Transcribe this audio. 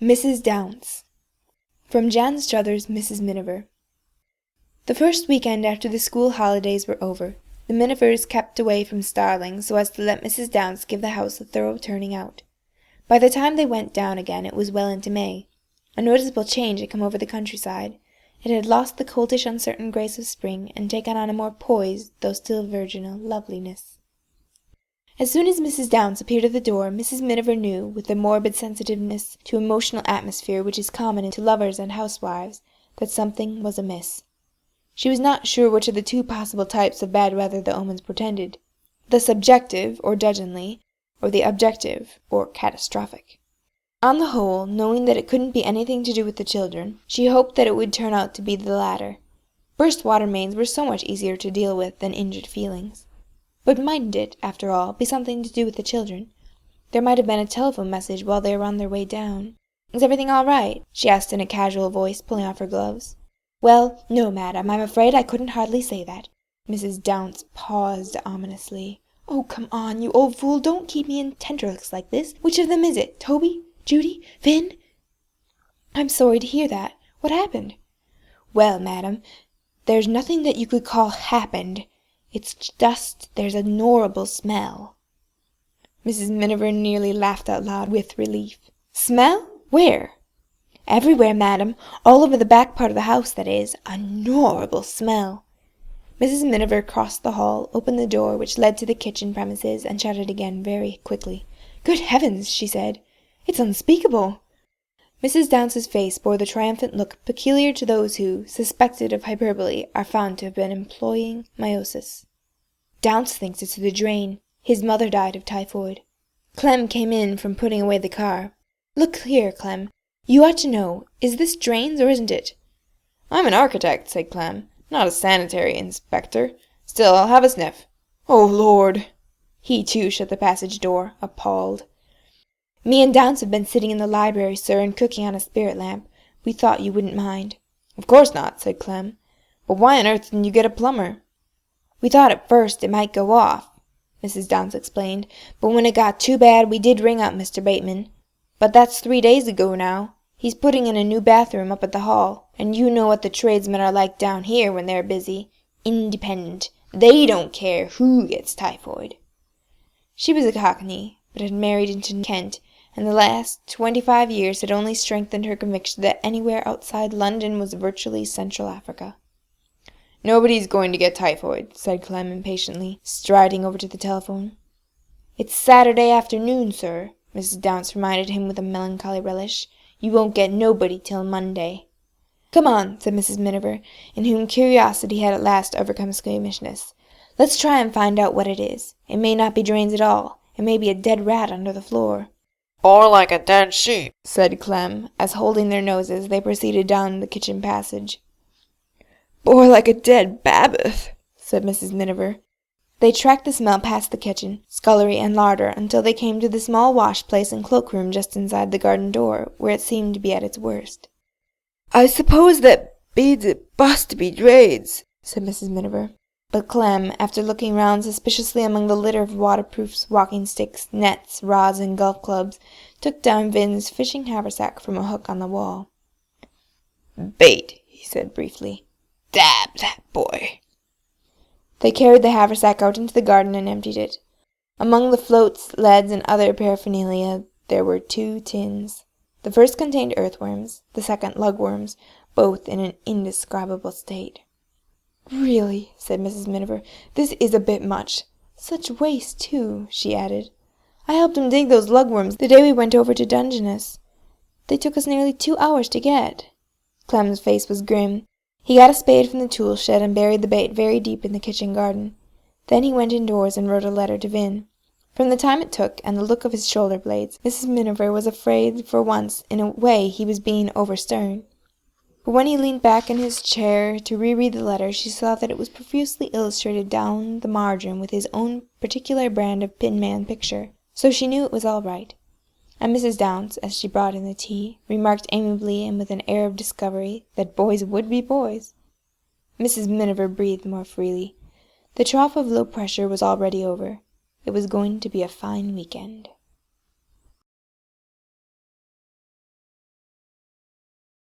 Mrs. Dounce. From Jan Struther's Mrs. Miniver. The first weekend after the school holidays were over, the Minivers kept away from Starling so as to let Mrs. Dounce give the house a thorough turning out. By the time they went down again it was well into May. A noticeable change had come over the countryside. It had lost the coltish uncertain grace of spring and taken on a more poised, though still virginal, loveliness. As soon as Mrs. Dounce appeared at the door, Mrs. Miniver knew, with the morbid sensitiveness to emotional atmosphere which is common to lovers and housewives, that something was amiss. She was not sure which of the two possible types of bad weather the omens portended, the subjective, or dudgeonly, or the objective, or catastrophic. On the whole, knowing that it couldn't be anything to do with the children, she hoped that it would turn out to be the latter. Burst water mains were so much easier to deal with than injured feelings. But mightn't it, after all, be something to do with the children? There might have been a telephone message while they were on their way down. "Is everything all right?" she asked in a casual voice, pulling off her gloves. "Well, no, madam, I'm afraid I couldn't hardly say that." Mrs. Dounce paused ominously. "Oh, come on, you old fool, don't keep me in tenterhooks like this. Which of them is it? Toby? Judy? Finn?" "I'm sorry to hear that. What happened?" "Well, madam, there's nothing that you could call happened. It's just there's a norrible smell." Mrs. Miniver nearly laughed out loud with relief. "Smell? Where?" "Everywhere, madam. All over the back part of the house, that is. A norrible smell." Mrs. Miniver crossed the hall, opened the door which led to the kitchen premises, and shut it again very quickly. "Good heavens!" she said. "It's unspeakable." Mrs. Dounce's face bore the triumphant look peculiar to those who, suspected of hyperbole, are found to have been employing meiosis. "Dounce thinks it's the drain. His mother died of typhoid." Clem came in from putting away the car. "Look here, Clem. You ought to know. Is this drains or isn't it?" "I'm an architect," said Clem, "not a sanitary inspector. Still, I'll have a sniff. Oh, Lord!" He, too, shut the passage door, appalled. "Me and Dounce have been sitting in the library, sir, and cooking on a spirit lamp. We thought you wouldn't mind." "Of course not," said Clem. "But why on earth didn't you get a plumber?" "We thought at first it might go off," Mrs. Dounce explained, "but when it got too bad we did ring up Mr. Bateman. But that's 3 days ago now. He's putting in a new bathroom up at the hall, and you know what the tradesmen are like down here when they're busy. Independent. They don't care who gets typhoid." She was a Cockney, but had married into Kent, and the last 25 years had only strengthened her conviction that anywhere outside London was virtually Central Africa. "Nobody's going to get typhoid," said Clem impatiently, striding over to the telephone. "It's Saturday afternoon, sir," Mrs. Dounce reminded him with a melancholy relish. "You won't get nobody till Monday." "Come on," said Mrs. Miniver, in whom curiosity had at last overcome squeamishness. "Let's try and find out what it is. It may not be drains at all. It may be a dead rat under the floor." "Or like a dead sheep," said Clem, as holding their noses they proceeded down the kitchen passage. "Or like a dead Babbitt," said Mrs. Miniver. They tracked the smell past the kitchen, scullery, and larder until they came to the small wash-place and cloak-room just inside the garden door, where it seemed to be at its worst. "I suppose that beads it must be drains," said Mrs. Miniver. But Clem, after looking round suspiciously among the litter of waterproofs, walking-sticks, nets, rods, and golf-clubs, took down Vin's fishing haversack from a hook on the wall. "Bait," he said briefly. "Dab that boy." They carried the haversack out into the garden and emptied it. Among the floats, leads, and other paraphernalia there were 2 tins. The first contained earthworms, the second lugworms, both in an indescribable state. "Really," said Mrs. Miniver, "this is a bit much. Such waste, too," she added. "I helped him dig those lugworms the day we went over to Dungeness. They took us nearly 2 hours to get." Clem's face was grim. He got a spade from the tool shed and buried the bait very deep in the kitchen garden. Then he went indoors and wrote a letter to Vin. From the time it took, and the look of his shoulder blades, Mrs. Miniver was afraid for once in a way he was being over-stern. But when he leaned back in his chair to reread the letter, she saw that it was profusely illustrated down the margin with his own particular brand of pinman picture, so she knew it was all right. And Mrs. Dounce, as she brought in the tea, remarked amiably and with an air of discovery that boys would be boys. Mrs. Miniver breathed more freely. The trough of low pressure was already over. It was going to be a fine weekend.